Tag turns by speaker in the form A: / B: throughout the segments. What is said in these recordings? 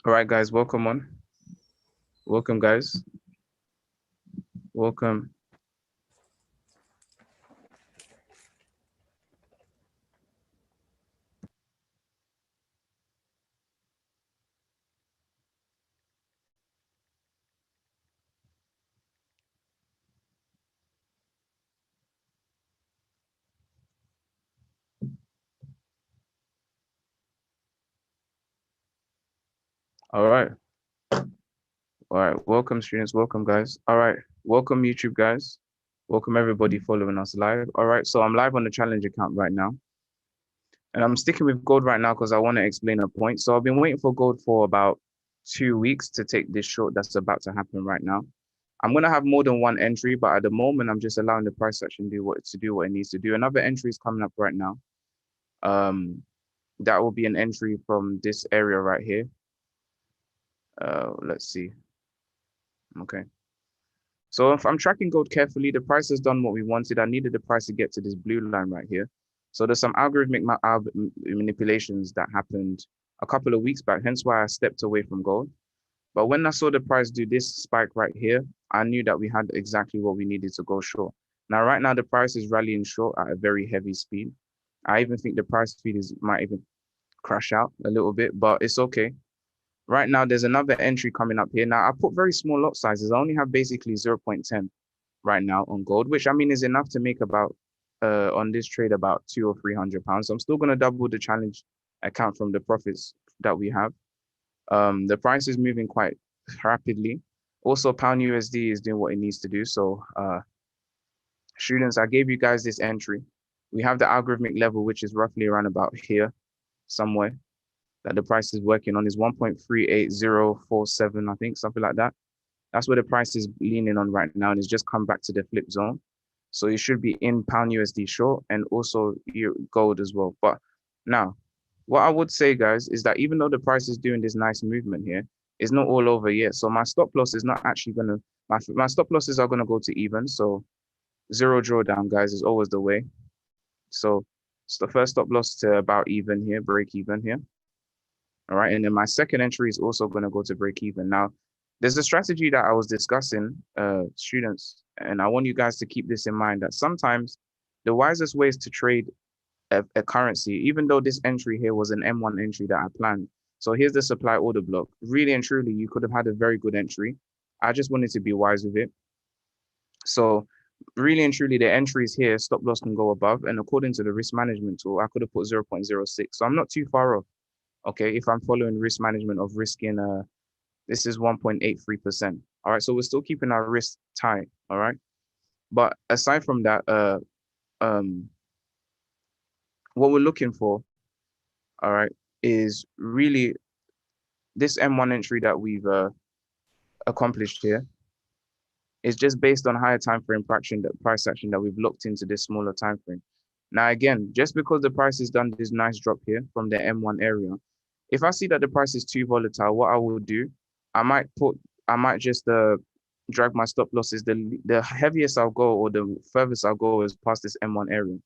A: All right, guys, welcome on. Welcome, guys. Welcome. All right. All right. Welcome, students. Welcome, guys. All right. Welcome, YouTube guys. Welcome, everybody following us live. All right. So I'm live on the challenge account right now. And I'm sticking with gold right now because I want to explain a point. So I've been waiting for gold for about 2 weeks to take this short that's about to happen right now. I'm going to have more than one entry, but at the moment, I'm just allowing the price action to do what it needs to do. Another entry is coming up right now. Um, that will be an entry from this area right here. Let's see. Okay. So if I'm tracking gold carefully, the price has done what we wanted. I needed the price to get to this blue line right here. So there's some algorithmic manipulations that happened a couple of weeks back, hence why I stepped away from gold. But when I saw the price do this spike right here, I knew that we had exactly what we needed to go short. Now, right now, the price is rallying short at a very heavy speed. I even think the price speed might even crash out a little bit, but it's okay. Right now, there's another entry coming up here. Now, I put very small lot sizes. I only have basically 0.10 right now on gold, which I mean is enough to make about on this trade about £200 or £300. So I'm still going to double the challenge account from the profits that we have. The price is moving quite rapidly. Also, pound USD is doing what it needs to do. So, students, I gave you guys this entry. We have the algorithmic level, which is roughly around about here somewhere that the price is working on is 1.38047, I think, something like that. That's where the price is leaning on right now, and it's just come back to the flip zone. So you should be in pound USD short and also gold as well. But now, what I would say, guys, is that even though the price is doing this nice movement here, it's not all over yet. So my stop loss is not actually gonna my stop losses are gonna go to even. So zero drawdown, guys, is always the way. So it's the first stop loss to about even here, break even here. All right. And then my second entry is also going to go to break even. Now, there's a strategy that I was discussing, students, and I want you guys to keep this in mind that sometimes the wisest ways to trade a currency, even though this entry here was an M1 entry that I planned. So here's the supply order block. Really and truly, you could have had a very good entry. I just wanted to be wise with it. So really and truly, the entries here, stop loss can go above. And according to the risk management tool, I could have put 0.06. So I'm not too far off. Okay, if I'm following risk management of risking this is 1.83%. All right, so we're still keeping our risk tight. All right, but aside from that, um what we're looking for, all right, is really this M1 entry that we've accomplished here is just based on higher time frame price action that we've looked into this smaller time frame. Now again, just because the price has done this nice drop here from the M1 area, if I see that the price is too volatile, what I will do, I might put, I might just drag my stop losses. The heaviest I'll go or the furthest I'll go is past this M1 area.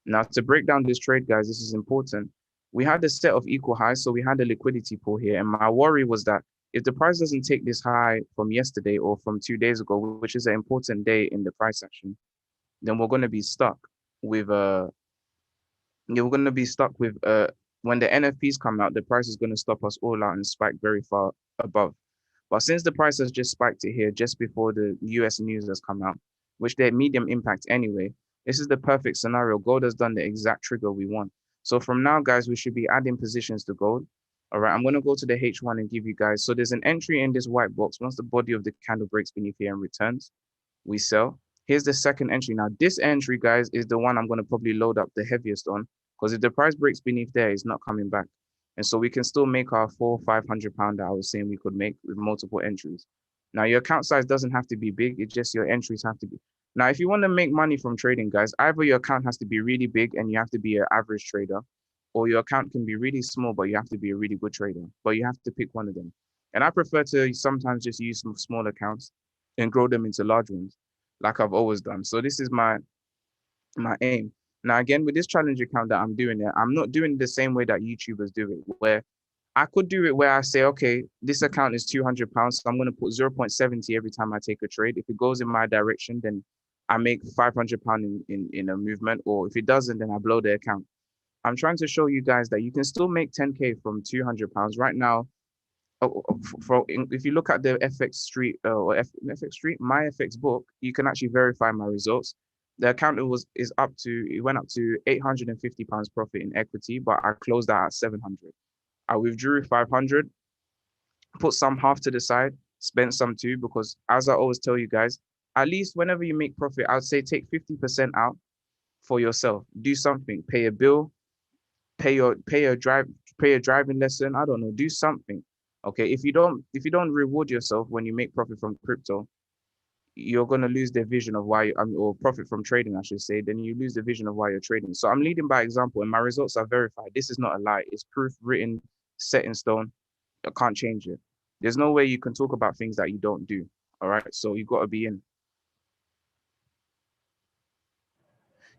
A: Now to break down this trade, guys, this is important. We had a set of equal highs, so we had a liquidity pool here, and my worry was that if the price doesn't take this high from yesterday or from 2 days ago, which is an important day in the price action, then we're going to be stuck with we're going to be stuck with when the NFPs come out, the price is going to stop us all out and spike very far above. But since the price has just spiked it here just before the US news has come out, which they're medium impact anyway, this is the perfect scenario. Gold has done the exact trigger we want. So from now, guys, we should be adding positions to gold. All right, I'm going to go to the H1 and give you guys. So there's an entry in this white box. Once the body of the candle breaks beneath here and returns, we sell. Here's the second entry. Now, this entry, guys, is the one I'm going to probably load up the heaviest on because if the price breaks beneath there, it's not coming back. And so we can still make our £400-500 that I was saying we could make with multiple entries. Now, your account size doesn't have to be big. It's just your entries have to be. Now, if you want to make money from trading, guys, either your account has to be really big and you have to be an average trader, or your account can be really small, but you have to be a really good trader. But you have to pick one of them. And I prefer to sometimes just use some small accounts and grow them into large ones, like I've always done. So this is my aim. Now, again, with this challenge account that I'm doing it, I'm not doing the same way that YouTubers do it, where I could do it where I say, okay, this account is £200, so I'm going to put 0.70 every time I take a trade. If it goes in my direction, then I make £500 in a movement, or if it doesn't, then I blow the account. I'm trying to show you guys that you can still make 10K from £200 right now. If you look at the FX Street or FX Street, my FX book, you can actually verify my results. The account it went up to £850 profit in equity, but I closed out at 700. I withdrew 500, put some half to the side, spent some too, because as I always tell you guys, at least whenever you make profit, I'd say take 50% out for yourself. Do something, pay a bill, pay a driving lesson. I don't know, do something. Okay. If you don't reward yourself when you make profit from crypto, you're gonna lose the vision of why or profit from trading, I should say, then you lose the vision of why you're trading. So I'm leading by example and my results are verified. This is not a lie, it's proof written, set in stone. I can't change it. There's no way you can talk about things that you don't do. All right. So you got to be in.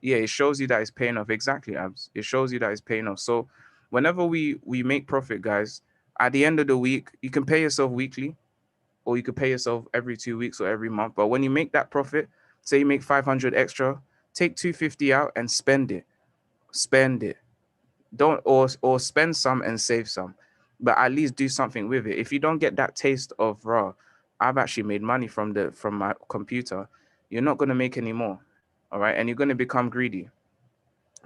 A: Yeah, it shows you that it's paying off. Exactly, Abs. It shows you that it's paying off. So whenever we make profit, guys, at the end of the week, you can pay yourself weekly, or you could pay yourself every 2 weeks or every month. But when you make that profit, say you make 500 extra, take 250 out and spend it. Spend it. Don't or spend some and save some, but at least do something with it. If you don't get that taste of raw, I've actually made money from my computer, you're not going to make any more. All right. And you're going to become greedy.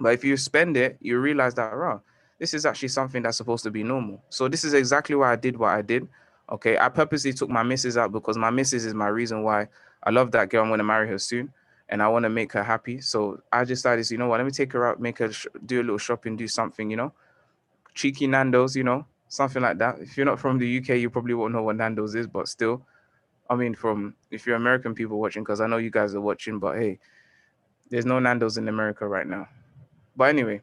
A: But if you spend it, you realize that, raw, this is actually something that's supposed to be normal. So this is exactly why I did what I did. Okay. I purposely took my missus out because my missus is my reason why I love that girl. I'm going to marry her soon and I want to make her happy. So I decided, you know what, let me take her out, make her do a little shopping, do something, cheeky Nando's, something like that. If you're not from the UK, you probably won't know what Nando's is, but still, I mean, from if you're American people watching, because I know you guys are watching, but hey, there's no Nando's in America right now. But anyway,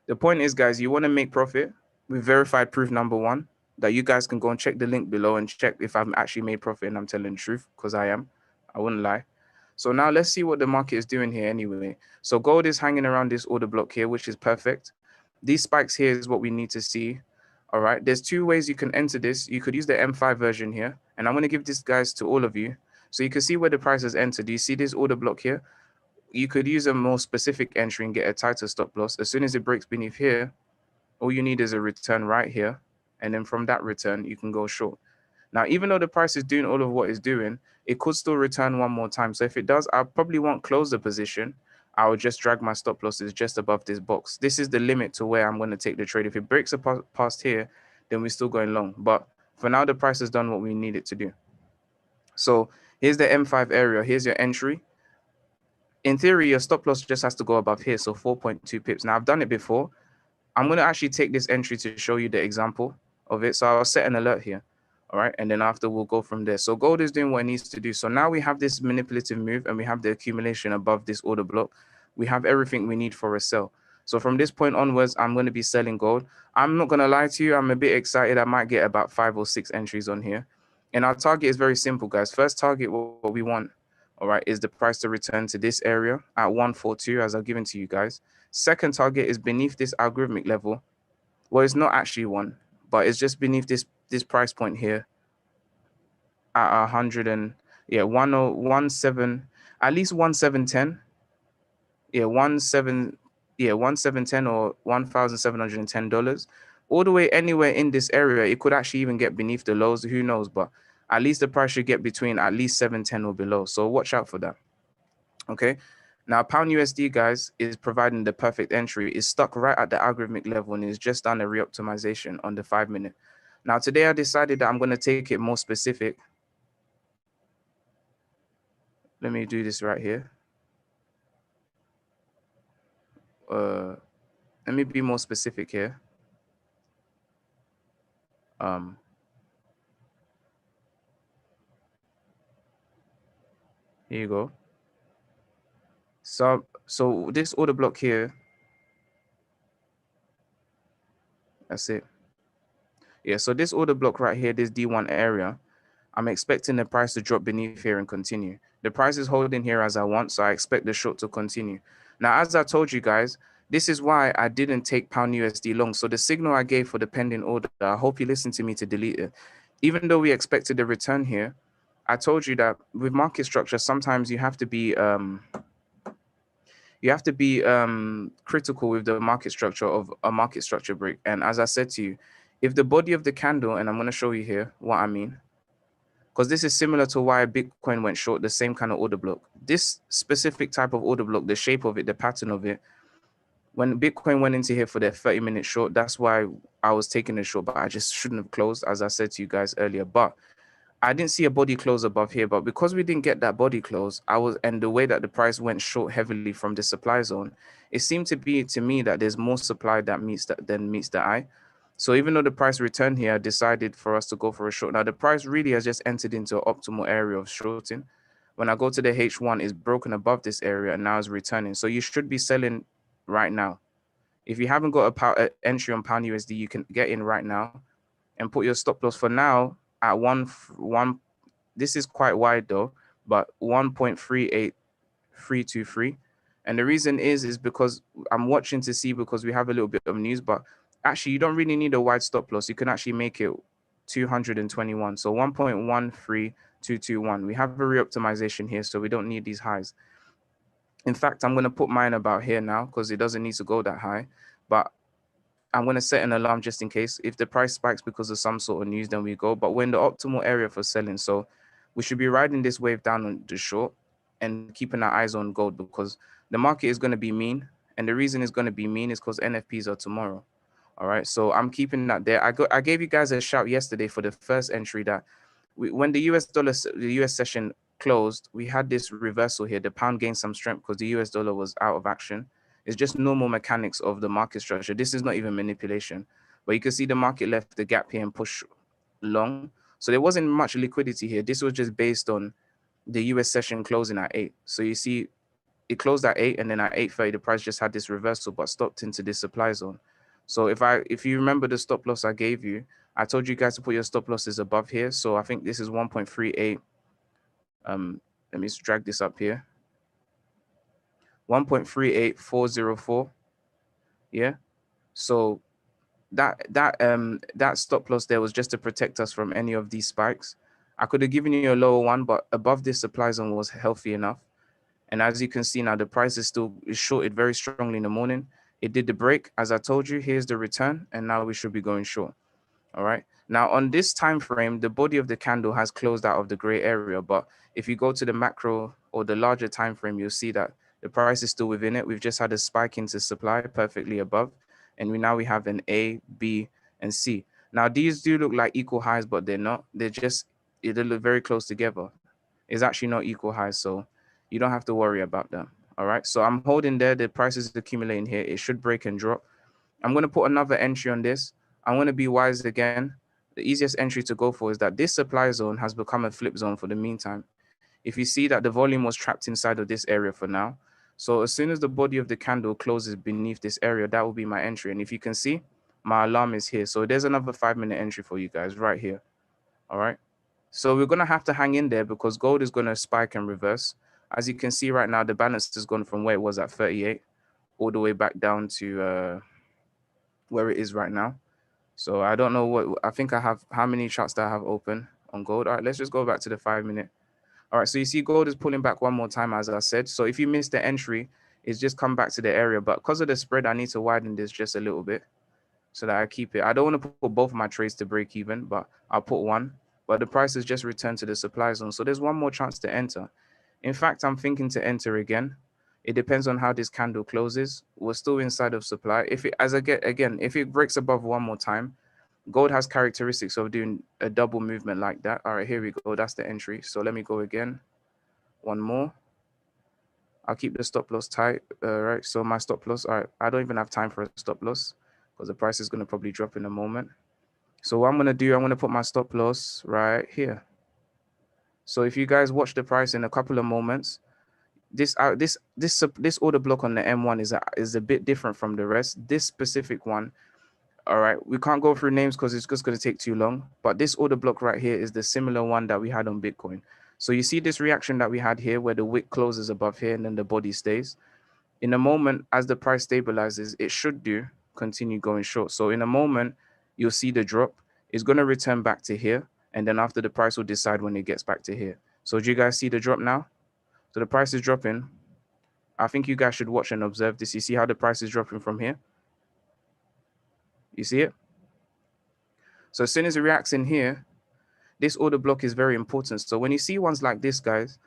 A: the point is, guys, you want to make profit with verified proof number one that you guys can go and check the link below and check if I've actually made profit and I'm telling the truth, because I am. I wouldn't lie. So now let's see what the market is doing here anyway. So gold is hanging around this order block here, which is perfect. These spikes here is what we need to see. All right. There's two ways you can enter this. You could use the M5 version here. And I'm going to give this guys to all of you. So you can see where the price has entered. Do you see this order block here? You could use a more specific entry and get a tighter stop loss. As soon as it breaks beneath here, all you need is a return right here. And then from that return, you can go short. Now, even though the price is doing all of what it's doing, it could still return one more time. So if it does, I probably won't close the position. I will just drag my stop losses just above this box. This is the limit to where I'm going to take the trade. If it breaks past here, then we're still going long. But for now, the price has done what we need it to do. So here's the M5 area. Here's your entry. In theory, your stop loss just has to go above here. So 4.2 pips. Now, I've done it before. I'm going to actually take this entry to show you the example of it. So I'll set an alert here. All right. And then after we'll go from there. So gold is doing what it needs to do. So now we have this manipulative move and we have the accumulation above this order block. We have everything we need for a sell. So from this point onwards, I'm going to be selling gold. I'm not going to lie to you. I'm a bit excited. I might get about 5 or 6 entries on here. And our target is very simple, guys. First target, what we want, all right, is the price to return to this area at 142, as I've given to you guys. Second target is beneath this algorithmic level. Well, it's not actually one, but it's just beneath this price point here at 100 and yeah, 1017, at least 1710. Yeah, 1710 or $1,710. All the way anywhere in this area, it could actually even get beneath the lows. Who knows? But at least the price should get between at least 710 or below. So watch out for that. Okay. Now, pound USD, guys, is providing the perfect entry. It's stuck right at the algorithmic level and it's just done a reoptimization on the 5-minute. Now, today I decided that I'm going to take it more specific. Let me do this right here. Let me be more specific here. Here you go. So this order block here, that's it. Yeah, so this order block right here, this D1 area, I'm expecting the price to drop beneath here and continue. The price is holding here as I want, so I expect the short to continue. Now, as I told you guys, This is why I didn't take pound USD long. So the signal I gave for the pending order, I hope you listened to me to delete it. Even though we expected a return here, I told you that with market structure, sometimes you have to be critical with the market structure of a market structure break. And as I said to you, if the body of the candle, and I'm going to show you here what I mean, because this is similar to why Bitcoin went short, the same kind of order block. This specific type of order block, the shape of it, the pattern of it, when Bitcoin went into here for their 30-minute short, that's why I was taking a short, but I just shouldn't have closed, as I said to you guys earlier. But I didn't see a body close above here, but because we didn't get that body close, and the way that the price went short heavily from the supply zone, it seemed to be to me that there's more supply that meets that than meets the eye. So even though the price returned here, I decided for us to go for a short. Now the price really has just entered into an optimal area of shorting. When I go to the H1, it's broken above this area and now it's returning. So you should be selling right now. If you haven't got a entry on pound USD, you can get in right now and put your stop loss for now at one. This is quite wide though, but 1.38323. And the reason is because I'm watching to see, because we have a little bit of news, but actually you don't really need a wide stop loss. You can actually make it 221. So 1.13221. We have a reoptimization here, so we don't need these highs. In fact, I'm going to put mine about here now because it doesn't need to go that high. But I'm going to set an alarm just in case. If the price spikes because of some sort of news, then we go. But we're in the optimal area for selling. So we should be riding this wave down on the short and keeping our eyes on gold, because the market is going to be mean. And the reason it's going to be mean is because NFPs are tomorrow. All right. So I'm keeping that there. I gave you guys a shout yesterday for the first entry that when the US session closed, we had this reversal here. The pound gained some strength because the US dollar was out of action. It's just normal mechanics of the market structure. This is not even manipulation. But you can see the market left the gap here and push long. So there wasn't much liquidity here. This was just based on the US session closing at 8. So you see it closed at 8, and then at 8:30 the price just had this reversal but stopped into this supply zone. So if you remember the stop loss I gave you, I told you guys to put your stop losses above here. So I think this is 1.38. Let me just drag this up here. 1.38404. Yeah. So that stop loss there was just to protect us from any of these spikes. I could have given you a lower one, but above this supply zone was healthy enough. And as you can see now, the price is shorted very strongly in the morning. It did the break. As I told you, here's the return. And now we should be going short. All right. Now on this time frame, the body of the candle has closed out of the gray area. But if you go to the macro or the larger time frame, you'll see that the price is still within it. We've just had a spike into supply perfectly above. And we have an A, B, and C. Now these do look like equal highs, but they're not. They look very close together. It's actually not equal highs. So you don't have to worry about that. All right. So I'm holding there. The price is accumulating here. It should break and drop. I'm going to put another entry on this. I'm going to be wise again. The easiest entry to go for is that this supply zone has become a flip zone for the meantime. If you see that the volume was trapped inside of this area for now. So as soon as the body of the candle closes beneath this area, that will be my entry. And if you can see, my alarm is here. So there's another 5-minute entry for you guys right here. All right. So we're going to have to hang in there because gold is going to spike and reverse. As you can see right now, the balance has gone from where it was at 38 all the way back down to where it is right now. So I don't know what, I think I have, how many charts that I have open on gold. All right, let's just go back to the 5-minute. All right, so you see gold is pulling back one more time, as I said. So if you missed the entry, it's just come back to the area. But because of the spread, I need to widen this just a little bit so that I keep it. I don't want to put both of my trades to break even, but I'll put one. But the price has just returned to the supply zone. So there's one more chance to enter. In fact, I'm thinking to enter again. It depends on how this candle closes. We're still inside of supply. If it breaks above one more time, gold has characteristics of doing a double movement like that. All right, here we go. That's the entry. So let me go again. One more. I'll keep the stop loss tight. Right. So my stop loss. All right. I don't even have time for a stop loss because the price is going to probably drop in a moment. So what I'm going to do, I'm going to put my stop loss right here. So if you guys watch the price in a couple of moments, this order block on the M1 is a bit different from the rest. This specific one, all right, we can't go through names because it's just going to take too long. But this order block right here is the similar one that we had on Bitcoin. So you see this reaction that we had here where the wick closes above here and then the body stays. In a moment, as the price stabilizes, it should continue going short. So in a moment, you'll see the drop. It's going to return back to here. And then after, the price will decide when it gets back to here. So do you guys see the drop now? So the price is dropping. I think you guys should watch and observe this. You see how the price is dropping from here? You see it? So as soon as it reacts in here, this order block is very important. So when you see ones like this, guys,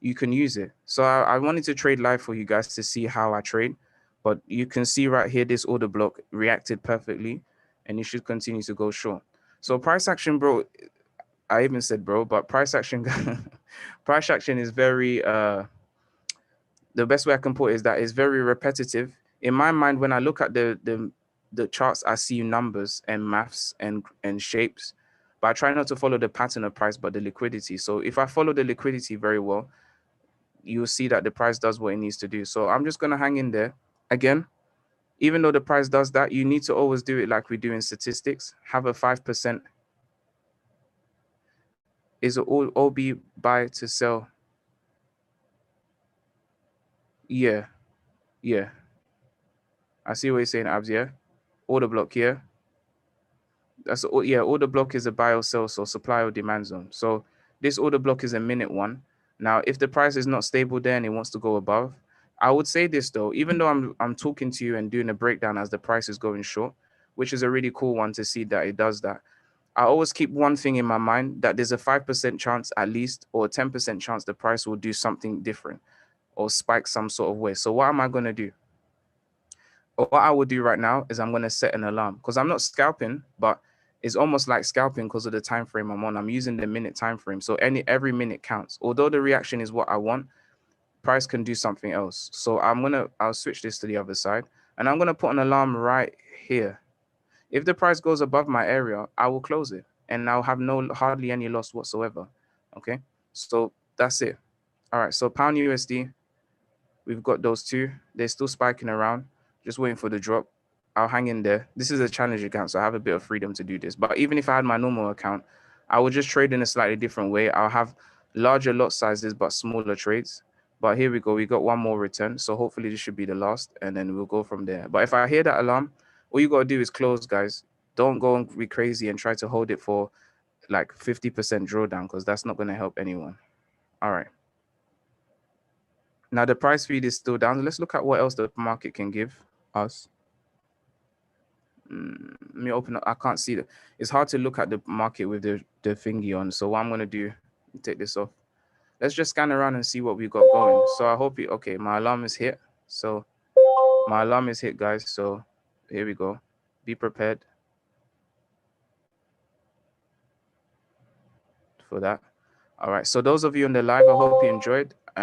A: you can use it. So I wanted to trade live for you guys to see how I trade. But you can see right here, this order block reacted perfectly. And you should continue to go short. So price action, bro, I even said bro, but price action, price action is very, the best way I can put it is that it's very repetitive. In my mind, when I look at the charts, I see numbers and maths and shapes, but I try not to follow the pattern of price, but the liquidity. So if I follow the liquidity very well, you'll see that the price does what it needs to do. So I'm just going to hang in there. Again, even though the price does that, you need to always do it like we do in statistics. Have a 5%. Is it all be buy to sell? Yeah. Yeah. I see what you're saying, Abs, yeah? Order block here. That's yeah, order block is a buy or sell, so supply or demand zone. So this order block is a minute one. Now, if the price is not stable there and it wants to go above, I would say this though, even though I'm talking to you and doing a breakdown as the price is going short, which is a really cool one to see that it does that. I always keep one thing in my mind, that there's a 5% chance at least, or a 10% chance the price will do something different or spike some sort of way. So what am I going to do? What I would do right now is I'm going to set an alarm, because I'm not scalping, but it's almost like scalping because of the time frame I'm on. I'm using the minute time frame. So every minute counts. Although the reaction is what I want, price can do something else. So I'll switch this to the other side, and I'm going to put an alarm right here. If the price goes above my area, I will close it and I'll have hardly any loss whatsoever. Okay. So that's it. All right. So pound USD, we've got those two. They're still spiking around, just waiting for the drop. I'll hang in there. This is a challenge account, so I have a bit of freedom to do this. But even if I had my normal account, I would just trade in a slightly different way. I'll have larger lot sizes, but smaller trades. But here we go. We got one more return. So hopefully this should be the last, and then we'll go from there. But if I hear that alarm, all you got to do is close, guys. Don't go and be crazy and try to hold it for like 50% drawdown, because that's not going to help anyone. All right. Now the price feed is still down. Let's look at what else the market can give us. Let me open up. I can't see it. It's hard to look at the market with the thingy on. So what I'm going to do, take this off. Let's just scan around and see what we got going. So I hope okay, my alarm is hit. So my alarm is hit, guys. So here we go. Be prepared for that. All right. So those of you on the live, I hope you enjoyed.